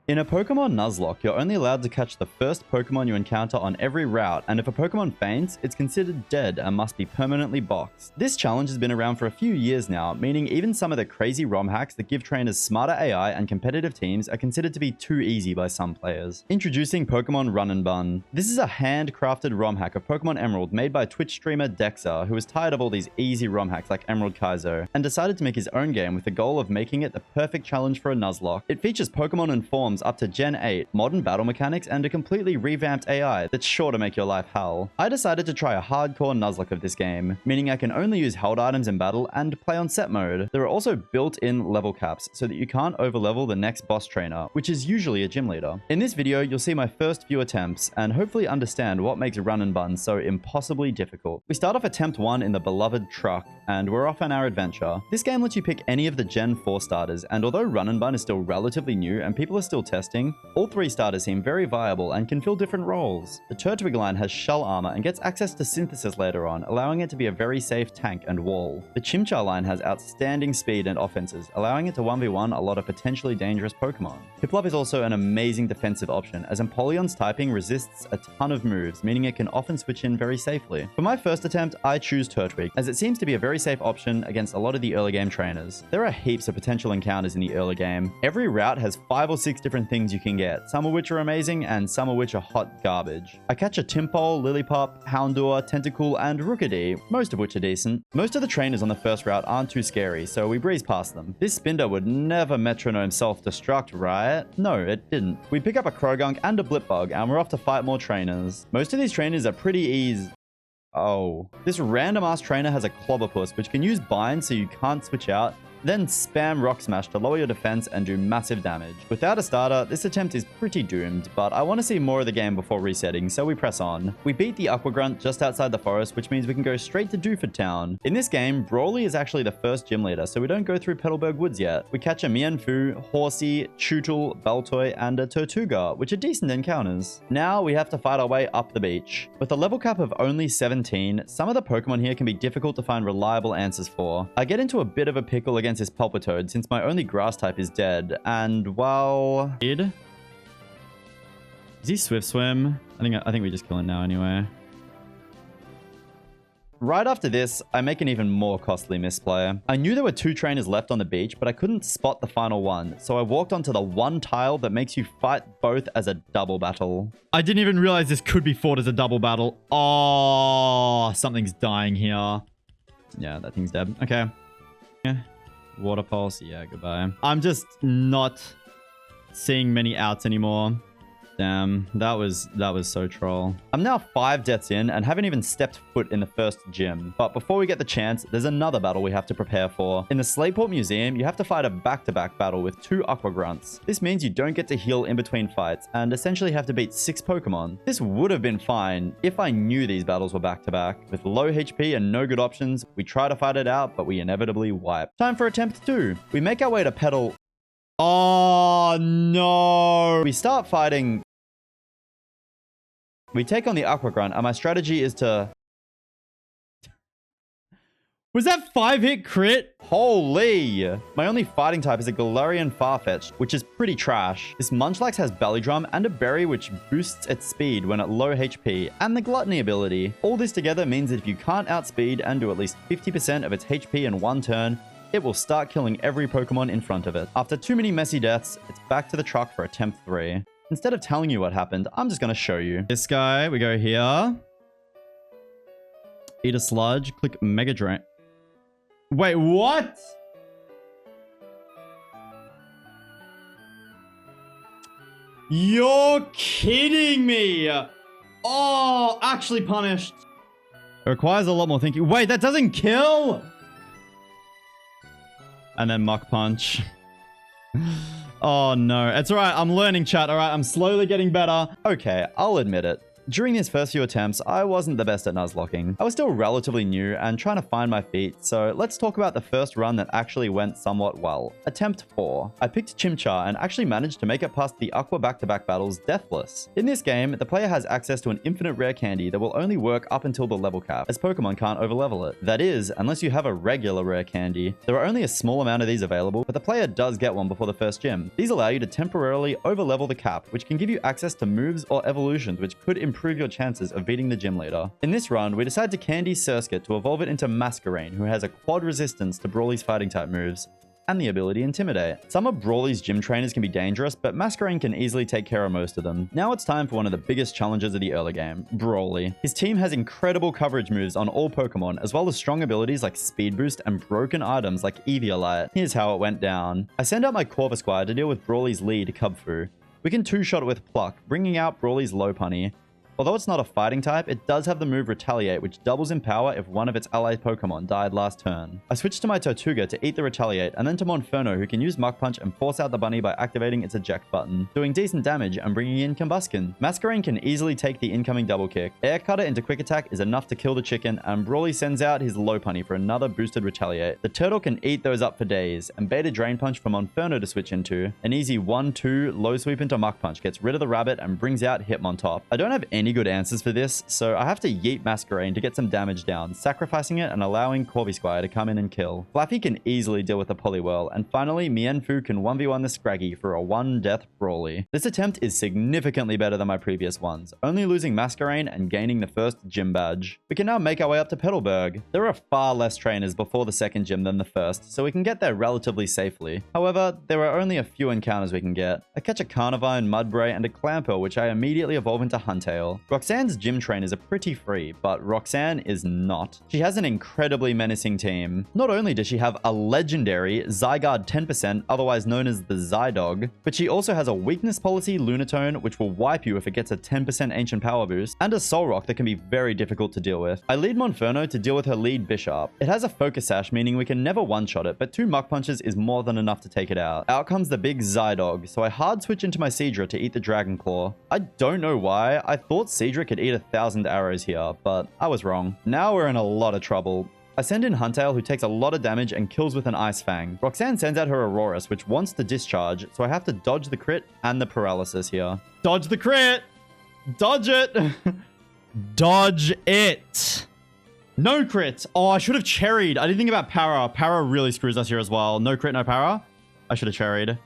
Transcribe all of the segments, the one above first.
In a Pokemon Nuzlocke, you're only allowed to catch the first Pokemon you encounter on every route, and if a Pokemon faints, it's considered dead and must be permanently boxed. This challenge has been around for a few years now, meaning even some of the crazy ROM hacks that give trainers smarter AI and competitive teams are considered to be too easy by some players. Introducing Pokemon Run and Bun. This is a handcrafted ROM hack of Pokemon Emerald made by Twitch streamer Dexa, who was tired of all these easy ROM hacks like Emerald Kaizo, and decided to make his own game with the goal of making it the perfect challenge for a Nuzlocke. It features Pokemon and forms up to Gen 8, modern battle mechanics, and a completely revamped AI that's sure to make your life hell. I decided to try a hardcore Nuzlocke of this game, meaning I can only use held items in battle and play on set mode. There are also built-in level caps so that you can't overlevel the next boss trainer, which is usually a gym leader. In this video, you'll see my first few attempts and hopefully understand what makes Run and Bun so impossibly difficult. We start off attempt 1 in the beloved truck, and we're off on our adventure. This game lets you pick any of the Gen 4 starters, and although Run and Bun is still relatively new and people are still testing, all 3 starters seem very viable and can fill different roles. The Turtwig line has shell armor and gets access to synthesis later on, allowing it to be a very safe tank and wall. The Chimchar line has outstanding speed and offenses, allowing it to 1v1 a lot of potentially dangerous Pokemon. Piplup is also an amazing defensive option, as Empoleon's typing resists a ton of moves, meaning it can often switch in very safely. For my first attempt, I choose Turtwig, as it seems to be a very safe option against a lot of the early game trainers. There are heaps of potential encounters in the early game. Every route has 5 or 6 different things you can get, some of which are amazing and some of which are hot garbage. I catch a Timpole, Lillipup, Houndour, Tentacool, and Rookidee, most of which are decent. Most of the trainers on the first route aren't too scary, so we breeze past them. This Spinder would never metronome self-destruct, right? No, it didn't. We pick up a Krogunk and a Blipbug, and we're off to fight more trainers. Most of these trainers are pretty easy. Oh. This random-ass trainer has a Clobberpuss, which can use Bind so you can't switch out, then spam Rock Smash to lower your defense and do massive damage. Without a starter, this attempt is pretty doomed, but I want to see more of the game before resetting, so we press on. We beat the Aquagrunt just outside the forest, which means we can go straight to Duford Town. In this game, Brawly is actually the first gym leader, so we don't go through Petalburg Woods yet. We catch a Mienfoo, Horsey, Chootle, Baltoy, and a Tortuga, which are decent encounters. Now we have to fight our way up the beach. With a level cap of only 17, some of the Pokemon here can be difficult to find reliable answers for. I get into a bit of a pickle against this Palpitoad since my only grass type is dead, and well... Is he Swift Swim? I think we just kill him now anyway. Right after this, I make an even more costly misplay. I knew there were 2 trainers left on the beach, but I couldn't spot the final one, so I walked onto the one tile that makes you fight both as a double battle. I didn't even realize this could be fought as a double battle. Oh, something's dying here. Yeah, that thing's dead. Okay. Yeah. Water Pulse. Yeah, goodbye. I'm just not seeing many outs anymore. Damn, that was so troll. I'm now 5 deaths in and haven't even stepped foot in the first gym. But before we get the chance, there's another battle we have to prepare for. In the Slayport Museum, you have to fight a back-to-back battle with 2 Aquagrunts. This means you don't get to heal in between fights and essentially have to beat 6 Pokemon. This would have been fine if I knew these battles were back-to-back. With low HP and no good options, we try to fight it out, but we inevitably wipe. Time for attempt 2. We make our way to Petal... Oh, no! We start fighting... We take on the Aquagrunt, and my strategy is to... Was that 5-hit crit? Holy! My only fighting type is a Galarian Farfetch'd, which is pretty trash. This Munchlax has Belly Drum and a berry which boosts its speed when at low HP, and the Gluttony ability. All this together means that if you can't outspeed and do at least 50% of its HP in one turn, it will start killing every Pokemon in front of it. After too many messy deaths, it's back to the truck for attempt 3. Instead of telling you what happened, I'm just going to show you. This guy, we go here. Eat a sludge, click Mega Drain. Wait, what? You're kidding me. Oh, actually punished. It requires a lot more thinking. Wait, that doesn't kill? And then Muck Punch. Oh no, it's all right. I'm learning, chat. All right, I'm slowly getting better. Okay, I'll admit it. During these first few attempts, I wasn't the best at Nuzlocking. I was still relatively new and trying to find my feet, so let's talk about the first run that actually went somewhat well. Attempt 4. I picked Chimchar and actually managed to make it past the Aqua back-to-back battles deathless. In this game, the player has access to an infinite rare candy that will only work up until the level cap, as Pokemon can't overlevel it. That is, unless you have a regular rare candy. There are only a small amount of these available, but the player does get one before the first gym. These allow you to temporarily overlevel the cap, which can give you access to moves or evolutions which could improve your chances of beating the gym leader. In this run, we decide to candy Surskit to evolve it into Masquerain, who has a quad resistance to Brawly's fighting type moves, and the ability Intimidate. Some of Brawly's gym trainers can be dangerous, but Masquerain can easily take care of most of them. Now it's time for one of the biggest challenges of the early game, Brawly. His team has incredible coverage moves on all Pokemon, as well as strong abilities like Speed Boost and broken items like Eviolite. Here's how it went down. I send out my Corvisquire to deal with Brawly's lead, Cubfu. We can two-shot it with Pluck, bringing out Brawly's Lopunny. Although it's not a fighting type, it does have the move Retaliate, which doubles in power if one of its allied Pokemon died last turn. I switched to my Tortuga to eat the Retaliate, and then to Monferno, who can use Mach Punch and force out the bunny by activating its eject button, doing decent damage and bringing in Combuskin. Masquerain can easily take the incoming double kick. Air Cutter into Quick Attack is enough to kill the chicken, and Brawly sends out his Lopunny for another boosted Retaliate. The turtle can eat those up for days, and Beta Drain Punch for Monferno to switch into. An easy 1-2 low sweep into Mach Punch gets rid of the rabbit and brings out Hitmontop. I don't have any good answers for this, so I have to yeet Masquerain to get some damage down, sacrificing it and allowing Corvisquire to come in and kill. Flappy can easily deal with the Poliwhirl, and finally Mienfoo can 1v1 the Scraggy for a 1-death Brawly. This attempt is significantly better than my previous ones, only losing Masquerain and gaining the first gym badge. We can now make our way up to Petalburg. There are far less trainers before the second gym than the first, so we can get there relatively safely. However, there are only a few encounters we can get. I catch a Carnivine, Mudbray, and a Clamperl, which I immediately evolve into Huntail. Roxanne's gym trainers are pretty free, but Roxanne is not. She has an incredibly menacing team. Not only does she have a legendary Zygarde 10%, otherwise known as the Zydog, but she also has a weakness policy Lunatone, which will wipe you if it gets a 10% ancient power boost, and a Solrock that can be very difficult to deal with. I lead Monferno to deal with her lead Bishop. It has a Focus Sash, meaning we can never one-shot it, but 2 Mach Punches is more than enough to take it out. Out comes the big Zydog, so I hard switch into my Seadra to eat the Dragon Claw. I don't know why. I thought Seadra could eat 1,000 arrows here, but I was wrong. Now we're in a lot of trouble. I send in Huntail, who takes a lot of damage and kills with an Ice Fang. Roxanne sends out her Aurorus, which wants to discharge, so I have to dodge the crit and the paralysis here. Dodge the crit! Dodge it! Dodge it! No crit! Oh, I should have cherried. I didn't think about para. Para really screws us here as well. No crit, no para. I should have cherried.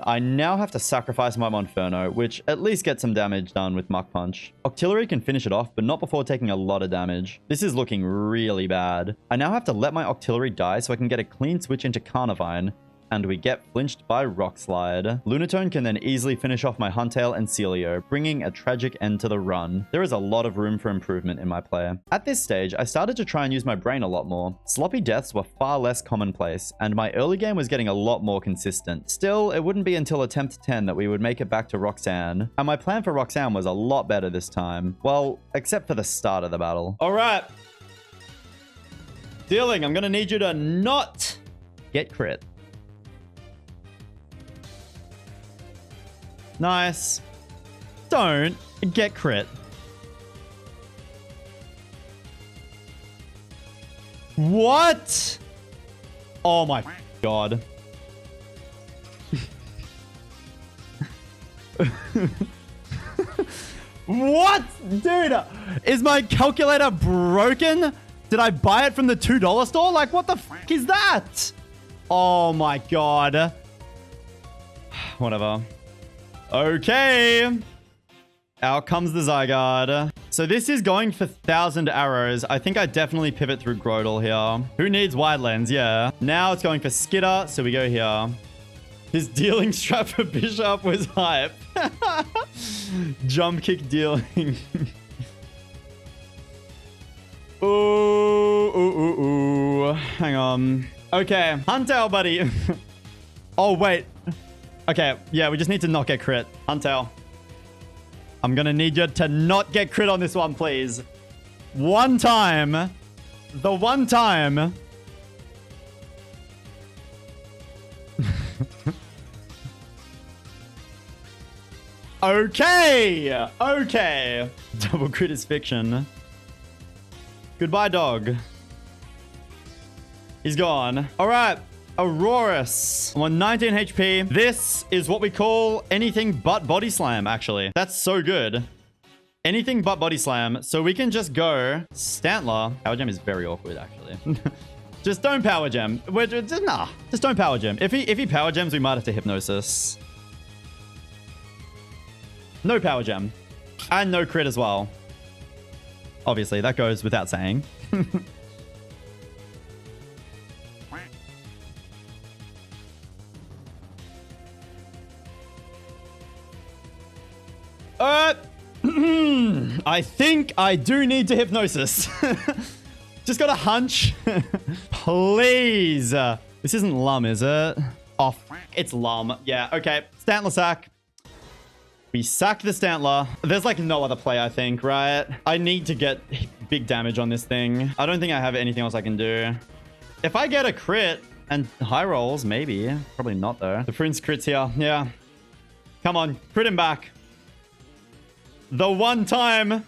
I now have to sacrifice my Monferno, which at least gets some damage done with Mach Punch. Octillery can finish it off, but not before taking a lot of damage. This is looking really bad. I now have to let my Octillery die so I can get a clean switch into Carnivine, and we get flinched by Rock Slide. Lunatone can then easily finish off my Huntail and Celio, bringing a tragic end to the run. There is a lot of room for improvement in my play. At this stage, I started to try and use my brain a lot more. Sloppy deaths were far less commonplace, and my early game was getting a lot more consistent. Still, it wouldn't be until attempt 10 that we would make it back to Roxanne, and my plan for Roxanne was a lot better this time. Well, except for the start of the battle. Alright. Dealing, I'm gonna need you to not get crit. Nice. Don't get crit. What? Oh my god. What? Dude, is my calculator broken? Did I buy it from the $2 store? Like, what the fuck is that? Oh my god. Whatever. Okay. Out comes the Zygarde. So this is going for 1,000 arrows. I think I definitely pivot through Grodel here. Who needs Wide Lens? Yeah. Now it's going for Skitter, so we go here. His dealing strat for Bishop was hype. Jump kick dealing. Ooh, ooh, ooh, ooh. Hang on. Okay, Huntail, buddy. Oh, wait. Okay, yeah, we just need to not get crit. Huntail. I'm gonna need you to not get crit on this one, please. One time. The one time. Okay. Okay. Double crit is fiction. Goodbye, dog. He's gone. All right. Aurorus. I'm on 19 HP. This is what we call anything but body slam, actually. That's so good. Anything but body slam. So we can just go Stantler. Power gem is very awkward, actually. Just don't power gem. Nah, just don't power gem. If he power gems, we might have to hypnosis. No power gem. And no crit as well. Obviously, that goes without saying. I think I do need to hypnosis. Just got a hunch. Please. This isn't Lum, is it? Oh, it's Lum. Yeah, okay. Stantler sack. We sack the Stantler. There's like no other play, I think, right? I need to get big damage on this thing. I don't think I have anything else I can do. If I get a crit and high rolls, maybe. Probably not, though. The Prince crits here. Yeah. Come on. Crit him back. The one time.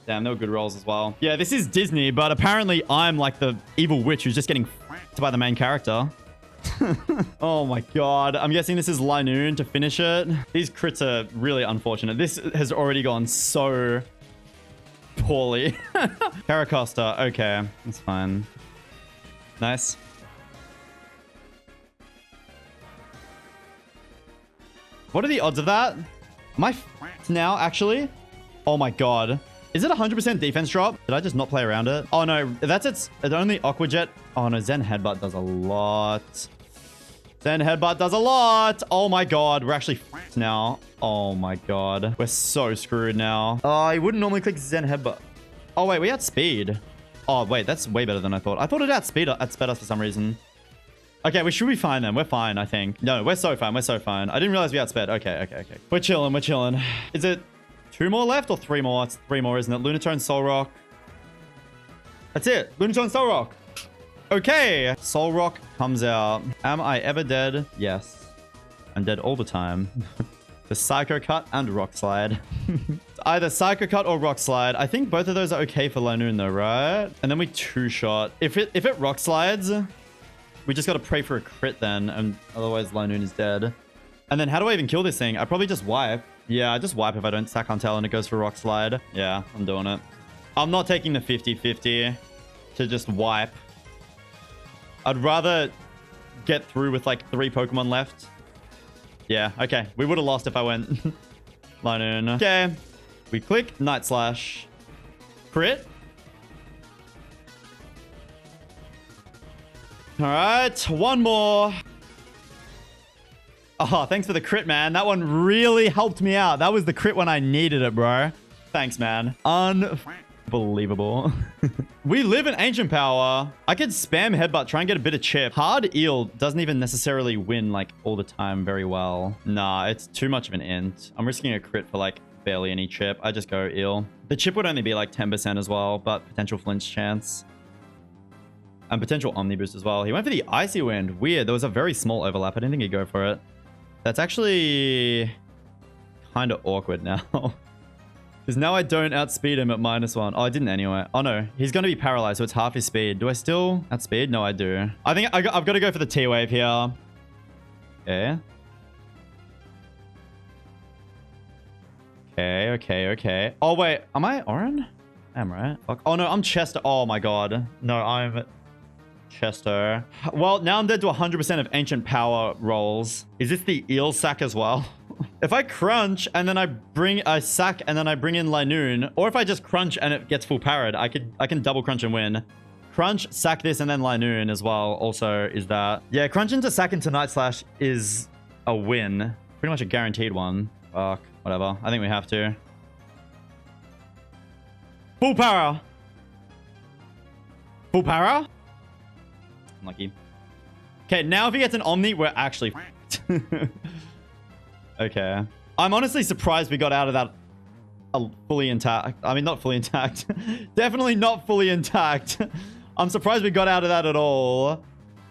Damn, they were good rolls as well. Yeah, this is Disney, but apparently I'm like the evil witch who's just getting f***ed by the main character. Oh my god. I'm guessing this is Linoon to finish it. These crits are really unfortunate. This has already gone so poorly. Caracosta. Okay, that's fine. Nice. What are the odds of that? Am I f***ed now, actually? Oh my god. Is it 100% defense drop? Did I just not play around it? Oh no, that's its only Aqua Jet. Oh no, Zen Headbutt does a lot. Zen Headbutt does a lot. Oh my god, we're actually f***ed now. Oh my god. We're so screwed now. Oh, I wouldn't normally click Zen Headbutt. Oh wait, we outspeed. Oh wait, that's way better than I thought. I thought it outspeed us for some reason. Okay, we should be fine then. We're fine, I think. No, we're so fine. We're so fine. I didn't realize we outsped. Okay. We're chilling. We're chilling. Is it 2 more left or 3 more? It's 3 more, isn't it? Lunatone, Soul Rock. That's it. Lunatone, Soul Rock. Okay. Soul Rock comes out. Am I ever dead? Yes. I'm dead all the time. The Psycho Cut and Rock Slide. Either Psycho Cut or Rock Slide. I think both of those are okay for Linoon though, right? And then we 2-shot. If it Rock Slides... we just got to pray for a crit then, and otherwise Linoon is dead. And then how do I even kill this thing? I probably just wipe. Yeah, I just wipe if I don't sack on tail and it goes for Rock Slide. Yeah, I'm doing it. I'm not taking the 50-50 to just wipe. I'd rather get through with like 3 Pokemon left. Yeah, okay. We would have lost if I went Linoon. Okay. We click Night Slash. Crit. All right, one more. Oh, thanks for the crit, man. That one really helped me out. That was the crit when I needed it, bro. Thanks, man. Unbelievable. We live in Ancient Power. I could spam Headbutt, try and get a bit of chip. Hard Eel doesn't even necessarily win, like, all the time very well. Nah, it's too much of an int. I'm risking a crit for, like, barely any chip. I just go Eel. The chip would only be, like, 10% as well, but potential flinch chance. And potential Omni Boost as well. He went for the Icy Wind. Weird. There was a very small overlap. I didn't think he'd go for it. That's actually kind of awkward now. Because now I don't outspeed him at -1. Oh, I didn't anyway. Oh, no. He's going to be paralyzed, so it's half his speed. Do I still outspeed? No, I do. I think I've got to go for the T-Wave here. Okay. Okay. Oh, wait. Am I Orin? I am, right? Fuck. Oh, no. I'm Chester. Oh, my God. No, I'm... Chester. Well, now I'm dead to 100% of Ancient Power rolls. Is this the Eel sack as well? If I crunch and then I sack and then I bring in Linoon, or if I just crunch and it gets full parried, I can double crunch and win. Crunch, sack this, and then Linoon as well. Also, is that... yeah, crunch into sack into Night Slash is a win. Pretty much a guaranteed one. Fuck. Whatever. I think we have to. Full power. Full power? Lucky. Okay, now if he gets an Omni, we're actually okay. I'm honestly surprised we got out of that fully intact. I mean, not fully intact. Definitely not fully intact. I'm surprised we got out of that at all.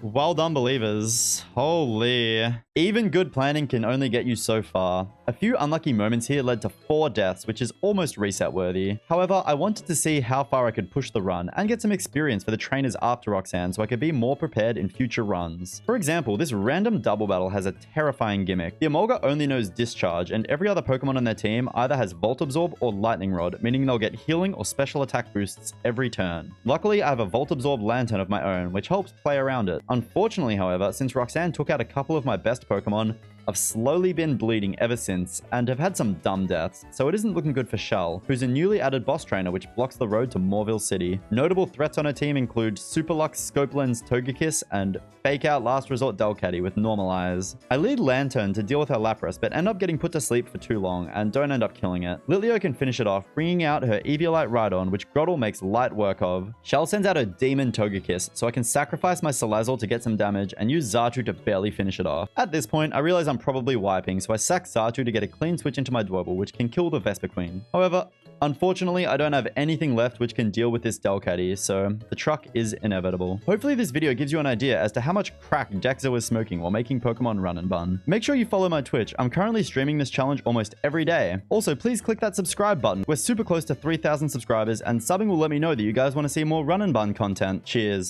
Well done, believers. Holy. Even good planning can only get you so far. A few unlucky moments here led to 4 deaths, which is almost reset worthy. However, I wanted to see how far I could push the run and get some experience for the trainers after Roxanne so I could be more prepared in future runs. For example, this random double battle has a terrifying gimmick. The Emolga only knows Discharge, and every other Pokemon on their team either has Volt Absorb or Lightning Rod, meaning they'll get healing or special attack boosts every turn. Luckily, I have a Volt Absorb Lantern of my own, which helps play around it. Unfortunately, however, since Roxanne took out a couple of my best Pokemon, I've slowly been bleeding ever since, and have had some dumb deaths, so it isn't looking good for Shell, who's a newly added boss trainer which blocks the road to Morville City. Notable threats on her team include Superlux Scopeland's Togekiss and Fake Out Last Resort Delcatty with normal eyes. I lead Lantern to deal with her Lapras, but end up getting put to sleep for too long, and don't end up killing it. Litleo can finish it off, bringing out her Eviolite Rhydon, which Grotle makes light work of. Shell sends out her Demon Togekiss, so I can sacrifice my Salazzle to get some damage, and use Zartu to barely finish it off. At this point, I realize I'm probably wiping, so I sack Zartu to get a clean switch into my Dwebble, which can kill the Vesper Queen. However, unfortunately, I don't have anything left which can deal with this Delcatty, so the truck is inevitable. Hopefully this video gives you an idea as to how much crack Dexa was smoking while making Pokemon Run and Bun. Make sure you follow my Twitch. I'm currently streaming this challenge almost every day. Also, please click that subscribe button. We're super close to 3,000 subscribers, and subbing will let me know that you guys want to see more Run and Bun content. Cheers.